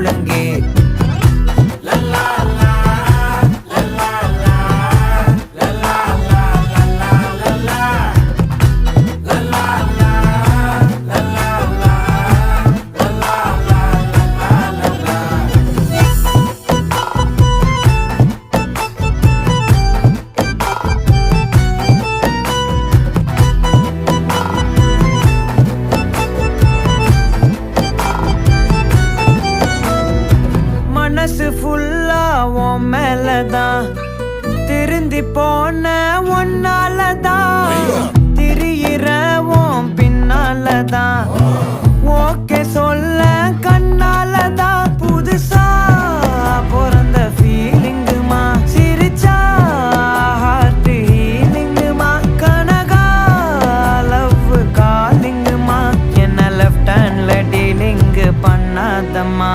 முழங்கே. மனசு ஃபுல்லா உன் மேலதான், திருந்தி போன ஒன்னாலதான், திரியிற உன் பின்னாலதான், ஓகே சொல்ல கண்ணாலதான். புதுசா பிறந்த ஃபீலிங்குமா, சிரிச்சா ஹார்ட் ஹீலிங்குமா, கனகா லவ் காலிங்குமா, என்ன லெஃப்ட் ஹேண்ட்ல டீலிங்கு பண்ணாதம்மா.